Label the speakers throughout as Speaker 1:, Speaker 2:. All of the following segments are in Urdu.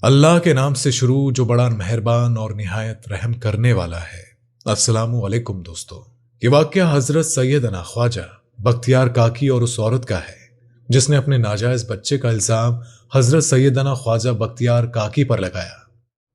Speaker 1: اللہ کے نام سے شروع جو بڑا مہربان اور نہایت رحم کرنے والا ہے۔ السلام علیکم دوستو۔ یہ واقعہ حضرت سیدنا خواجہ بختیار کاکی اور اس عورت کا ہے جس نے اپنے ناجائز بچے کا الزام حضرت سیدنا خواجہ بختیار کاکی پر لگایا۔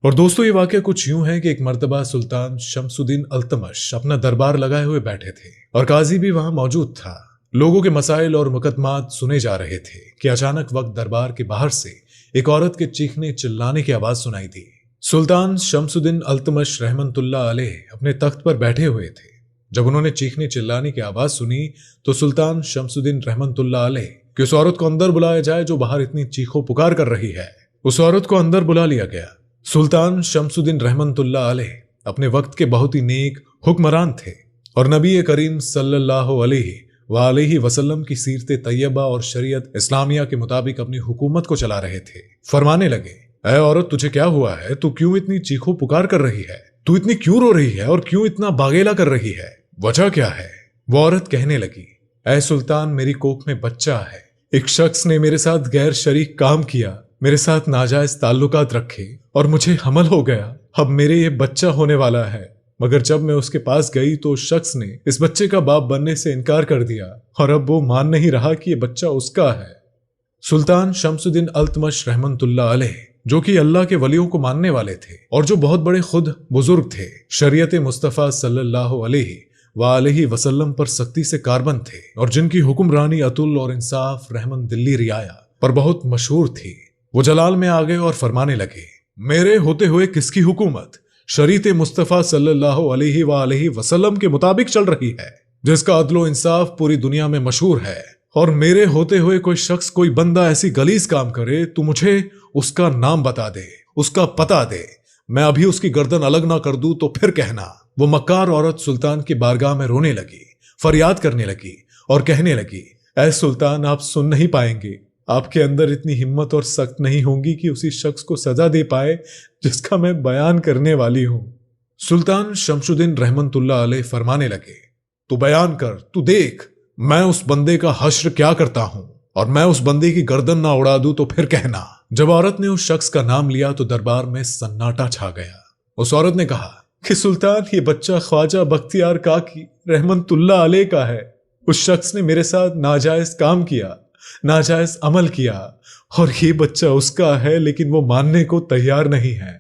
Speaker 1: اور دوستو یہ واقعہ کچھ یوں ہے کہ ایک مرتبہ سلطان شمس الدین التمش اپنا دربار لگائے ہوئے بیٹھے تھے اور قاضی بھی وہاں موجود تھا۔ لوگوں کے مسائل اور مقدمات سنے جا رہے تھے کہ اچانک وقت دربار کے باہر سے ایک عورت کے چیخنے چلانے کی آواز سنائی دی۔ سلطان شمس الدین التمش رحمت اللہ علیہ اپنے تخت پر بیٹھے ہوئے تھے۔ جب انہوں نے چیخنے چلانے کی آواز سنی تو سلطان شمس الدین رحمت اللہ علیہ کہ اس عورت کو اندر بلایا جائے جو باہر اتنی چیخو پکار کر رہی ہے۔ اس عورت کو اندر بلا لیا گیا۔ سلطان شمس الدین رحمت اللہ علیہ اپنے وقت کے بہت ہی نیک حکمران تھے اور نبی کریم صلی اللہ علیہ وآلہ وسلم کی سیرت طیبہ اور شریعت اسلامیہ کے مطابق اپنی حکومت کو چلا رہے تھے۔ فرمانے لگے، اے عورت تجھے کیا ہوا ہے؟ تو کیوں اتنی چیخو پکار کر رہی ہے؟ تو اتنی کیوں رو رہی ہے اور کیوں اتنا باغیلا کر رہی ہے؟ وجہ کیا ہے؟ وہ عورت کہنے لگی، اے سلطان میری کوکھ میں بچہ ہے۔ ایک شخص نے میرے ساتھ غیر شریک کام کیا، میرے ساتھ ناجائز تعلقات رکھے اور مجھے حمل ہو گیا۔ اب میرے یہ بچہ ہونے والا ہے، مگر جب میں اس کے پاس گئی تو اس شخص نے اس بچے کا باپ بننے سے انکار کر دیا اور اب وہ مان نہیں رہا کہ یہ بچہ اس کا ہے۔ سلطان شمس الدین التمش رحمت اللہ علیہ جو کہ اللہ کے ولیوں کو ماننے والے تھے اور جو بہت بڑے خود بزرگ تھے، شریعت مصطفیٰ صلی اللہ علیہ وآلہ وسلم پر سختی سے کاربند تھے اور جن کی حکمرانی عدل اور انصاف رحمت دلی رعایا پر بہت مشہور تھی، وہ جلال میں آ گئے اور فرمانے لگے، میرے ہوتے ہوئے کس کی حکومت شریعت مصطفیٰ صلی اللہ علیہ وآلہ وسلم کے مطابق چل رہی ہے، جس کا عدل و انصاف پوری دنیا میں مشہور ہے، اور میرے ہوتے ہوئے کوئی شخص کوئی بندہ ایسی غلیظ کام کرے تو مجھے اس کا نام بتا دے، اس کا پتہ دے، میں ابھی اس کی گردن الگ نہ کر دوں تو پھر کہنا۔ وہ مکار عورت سلطان کی بارگاہ میں رونے لگی، فریاد کرنے لگی اور کہنے لگی، اے سلطان آپ سن نہیں پائیں گے، آپ کے اندر اتنی ہمت اور سخت نہیں ہوگی کہ اسی شخص کو سزا دے پائے جس کا میں بیان کرنے والی ہوں۔ سلطان شمس الدین رحمت اللہ علیہ فرمانے لگے، تو بیان کر، تو دیکھ میں اس بندے کا حشر کیا کرتا ہوں، اور میں اس بندے کی گردن نہ اڑا دوں تو پھر کہنا۔ جب عورت نے اس شخص کا نام لیا تو دربار میں سناٹا چھا گیا۔ اس عورت نے کہا کہ سلطان یہ بچہ خواجہ بختیار کاکی رحمت اللہ علیہ کا ہے۔ اس شخص نے میرے ساتھ ناجائز کام کیا، ناجائز عمل کیا، اور یہ بچہ اس کا ہے، لیکن وہ ماننے کو تیار نہیں ہے۔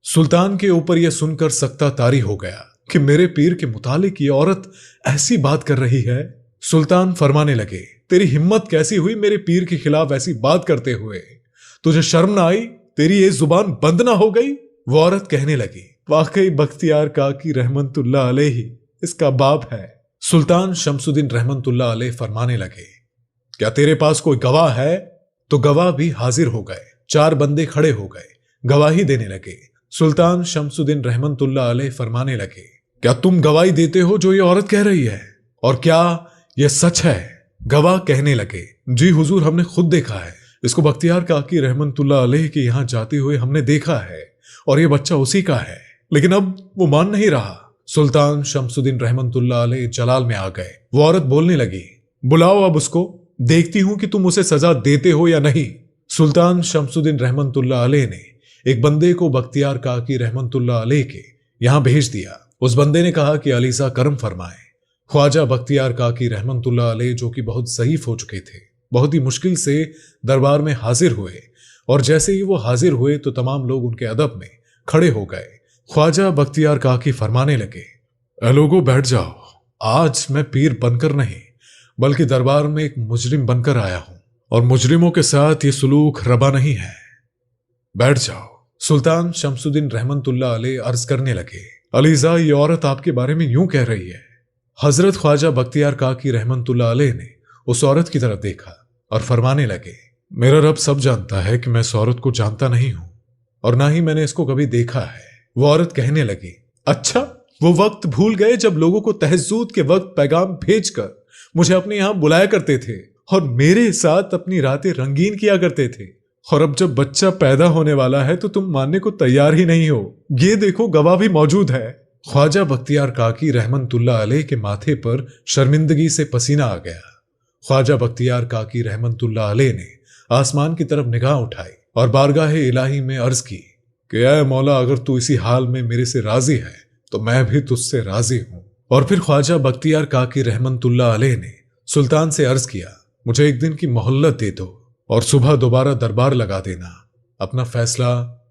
Speaker 1: سلطان کے اوپر یہ سن کر سکتہ طاری ہو گیا کہ میرے پیر کے متعلق یہ عورت ایسی بات کر رہی ہے۔ سلطان فرمانے لگے، تیری ہمت کیسی ہوئی میرے پیر کے خلاف ایسی بات کرتے ہوئے؟ تجھے شرم نہ آئی؟ تیری یہ زبان بند نہ ہو گئی؟ وہ عورت کہنے لگی، واقعی بختیار کاکی رحمت اللہ علیہ اس کا باپ ہے۔ سلطان شمس الدین رحمت اللہ علیہ فرمانے لگے، کیا تیرے پاس کوئی گواہ ہے؟ تو گواہ بھی حاضر ہو گئے، 4 بندے کھڑے ہو گئے، گواہی دینے لگے۔ سلطان شمس الدین رحمت اللہ علیہ فرمانے لگے، کیا تم گواہی دیتے ہو جو یہ عورت کہہ رہی ہے، اور کیا یہ سچ ہے؟ گواہ کہنے لگے، جی حضور ہم نے خود دیکھا ہے، اس کو بختیار کاکی رحمت اللہ علیہ کے یہاں جاتے ہوئے ہم نے دیکھا ہے، اور یہ بچہ اسی کا ہے، لیکن اب وہ مان نہیں رہا۔ سلطان شمس الدین رحمت اللہ علیہ جلال میں آ گئے۔ وہ عورت بولنے لگی، بلاؤ اب اس کو، دیکھتی ہوں کہ تم اسے سزا دیتے ہو یا نہیں۔ سلطان شمس الدین رحمت اللہ علیہ نے ایک بندے کو بختیار کاکی رحمت اللہ علیہ کے یہاں بھیج دیا۔ اس بندے نے کہا کہ علیزہ کرم فرمائے۔ خواجہ بختیار کاکی رحمت اللہ علیہ جو کہ بہت ضعیف ہو چکے تھے، بہت ہی مشکل سے دربار میں حاضر ہوئے، اور جیسے ہی وہ حاضر ہوئے تو تمام لوگ ان کے ادب میں کھڑے ہو گئے۔ خواجہ بختیار کاکی فرمانے لگے، اے لوگو بیٹھ جاؤ، آج میں پیر بن کر نہیں بلکہ دربار میں ایک مجرم بن کر آیا ہوں، اور مجرموں کے ساتھ یہ سلوک روا نہیں ہے، بیٹھ جاؤ۔ سلطان شمس الدین رحمت اللہ علیہ عرض کرنے لگے، علیزہ یہ عورت آپ کے بارے میں یوں کہہ رہی ہے۔ حضرت خواجہ بختیار کاکی رحمت اللہ علیہ نے اس عورت کی طرف دیکھا اور فرمانے لگے، میرا رب سب جانتا ہے کہ میں اس عورت کو جانتا نہیں ہوں، اور نہ ہی میں نے اس کو کبھی دیکھا ہے۔ وہ عورت کہنے لگی، اچھا وہ وقت بھول گئے جب لوگوں کو تہجد کے وقت پیغام بھیج کر مجھے اپنے یہاں بلایا کرتے تھے اور میرے ساتھ اپنی راتیں رنگین کیا کرتے تھے، اور اب جب بچہ پیدا ہونے والا ہے تو تم ماننے کو تیار ہی نہیں ہو؟ یہ دیکھو گواہ بھی موجود ہے۔ خواجہ بختیار کاکی رحمت اللہ علیہ کے ماتھے پر شرمندگی سے پسینہ آ گیا۔ خواجہ بختیار کاکی رحمت اللہ علیہ نے آسمان کی طرف نگاہ اٹھائی اور بارگاہ الہی میں عرض کی کہ اے مولا، اگر تو اسی حال میں میرے سے راضی ہے تو میں بھی تجھ سے راضی ہوں۔ اور پھر خواجہ بختیار کاکی رحمت اللہ علیہ نے سلطان سے عرض کیا، مجھے ایک دن کی مہلت دے دو اور صبح دوبارہ دربار لگا دینا، اپنا فیصلہ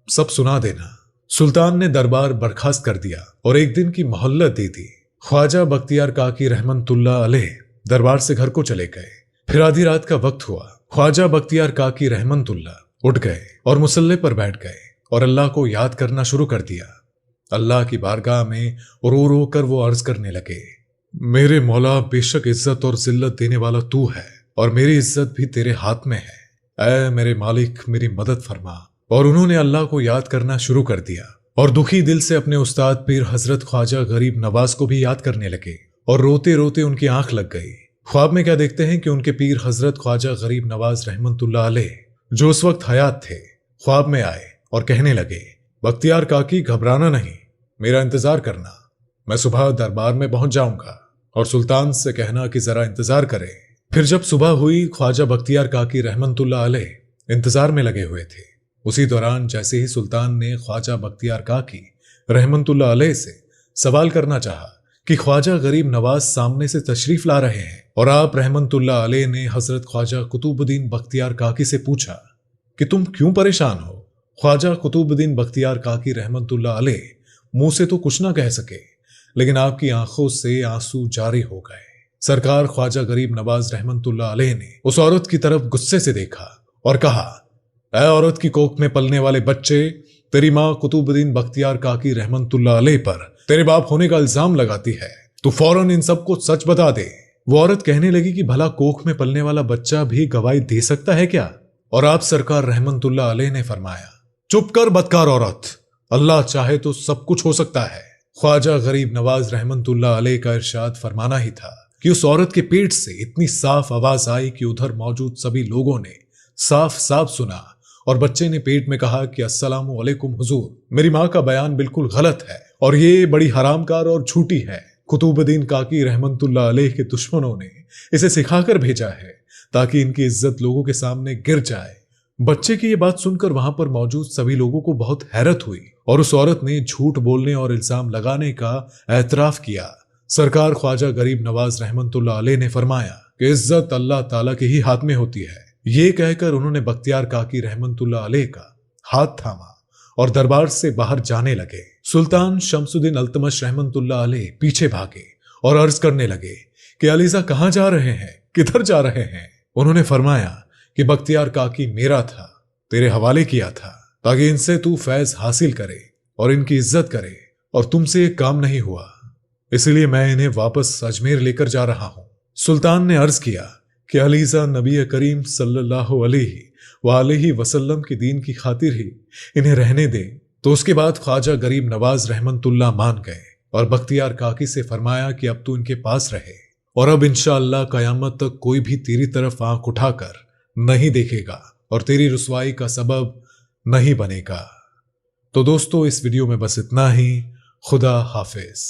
Speaker 1: سب سنا دینا۔ سلطان نے دربار برخاست کر دیا اور ایک دن کی مہلت دے دی۔ خواجہ بختیار کاکی رحمت اللہ علیہ دربار سے گھر کو چلے گئے۔ پھر آدھی رات کا وقت ہوا۔ خواجہ بختیار کاکی رحمت اللہ اٹھ گئے اور مصلے پر بیٹھ گئے اور اللہ کو یاد کرنا شروع کر دیا۔ اللہ کی بارگاہ میں رو رو کر وہ عرض کرنے لگے، میرے مولا، بے شک عزت اور ذلت دینے والا تو ہے اور میری عزت بھی تیرے ہاتھ میں ہے۔ اے میرے مالک، میری مدد فرما۔ اور انہوں نے اللہ کو یاد کرنا شروع کر دیا اور دکھی دل سے اپنے استاد پیر حضرت خواجہ غریب نواز کو بھی یاد کرنے لگے اور روتے روتے ان کی آنکھ لگ گئی۔ خواب میں کیا دیکھتے ہیں کہ ان کے پیر حضرت خواجہ غریب نواز رحمت اللہ علیہ، جو اس وقت حیات تھے، خواب میں آئے اور کہنے لگے، بختیار کاکی، گھبرانا نہیں، میرا انتظار کرنا، میں صبح دربار میں پہنچ جاؤں گا، اور سلطان سے کہنا کہ ذرا انتظار کرے۔ پھر جب صبح ہوئی، خواجہ بختیار کاکی رحمت اللہ علیہ انتظار میں لگے ہوئے تھے۔ اسی دوران جیسے ہی سلطان نے خواجہ بختیار کاکی رحمت اللہ علیہ سے سوال کرنا چاہا کہ خواجہ غریب نواز سامنے سے تشریف لا رہے ہیں، اور آپ رحمت اللہ علیہ نے حضرت خواجہ قطب الدین بختیار کاکی سے پوچھا کہ تم کیوں پریشان ہو؟ خواجہ قطب الدین بختیار کاکی رحمت اللہ علیہ منہ سے تو کچھ نہ کہہ سکے، لیکن آپ کی آنکھوں سے آنسو جاری ہو گئے۔ سرکار خواجہ غریب نواز رحمت اللہ علیہ نے اس عورت کی طرف غصے سے دیکھا اور کہا، اے عورت کی کوکھ میں پلنے والے بچے، تیری ماں قطب الدین بختیار کاکی رحمت اللہ علیہ پر تیرے باپ ہونے کا الزام لگاتی ہے، تو فوراً ان سب کو سچ بتا دے۔ وہ عورت کہنے لگی کہ بھلا کوکھ میں پلنے والا بچہ بھی گواہی دے سکتا ہے کیا؟ اور آپ سرکار رحمت اللہ علیہ نے فرمایا، چپ کر بدکار عورت، اللہ چاہے تو سب کچھ ہو سکتا ہے۔ خواجہ غریب نواز رحمت اللہ علیہ کا ارشاد فرمانا ہی تھا کہ اس عورت کے پیٹ سے اتنی صاف آواز آئی کہ ادھر موجود سبھی لوگوں نے صاف صاف سنا، اور بچے نے پیٹ میں کہا کہ السلام علیکم حضور، میری ماں کا بیان بالکل غلط ہے اور یہ بڑی حرام کار اور جھوٹی ہے۔ قطب الدین کاکی رحمت اللہ علیہ کے دشمنوں نے اسے سکھا کر بھیجا ہے تاکہ ان کی عزت لوگوں کے سامنے گر جائے۔ بچے کی یہ بات سن کر وہاں پر موجود سبھی لوگوں کو بہت حیرت ہوئی اور اس عورت نے جھوٹ بولنے اور الزام لگانے کا اعتراف کیا۔ سرکار خواجہ غریب نواز رحمت اللہ علیہ نے فرمایا کہ عزت اللہ تعالیٰ کے ہی ہاتھ میں ہوتی ہے۔ یہ کہہ کر انہوں نے بختیار کاکی رحمت اللہ علیہ کا ہاتھ تھاما اور دربار سے باہر جانے لگے۔ سلطان شمس الدین التمش رحمت اللہ علیہ پیچھے بھاگے اور عرض کرنے لگے کہ علیزہ کہاں جا رہے ہیں، کدھر جا رہے ہیں؟ انہوں نے فرمایا کہ بختیار کاکی میرا تھا، تیرے حوالے کیا تھا تاکہ ان سے تو فیض حاصل کرے اور ان کی عزت کرے، اور تم سے ایک کام نہیں ہوا، اس لیے میں انہیں واپس اجمیر لے کر جا رہا ہوں۔ سلطان نے عرض کیا کہ علیزہ نبی کریم صلی اللہ علیہ وآلہ وسلم کی دین کی خاطر ہی انہیں رہنے دیں۔ تو اس کے بعد خواجہ غریب نواز رحمت اللہ مان گئے اور بختیار کاکی سے فرمایا کہ اب تو ان کے پاس رہے، اور اب انشاءاللہ قیامت تک کوئی بھی تیری طرف آنکھ اٹھا کر نہیں دیکھے گا اور تیری رسوائی کا سبب نہیں بنے گا۔ تو دوستو، اس ویڈیو میں بس اتنا ہی۔ خدا حافظ۔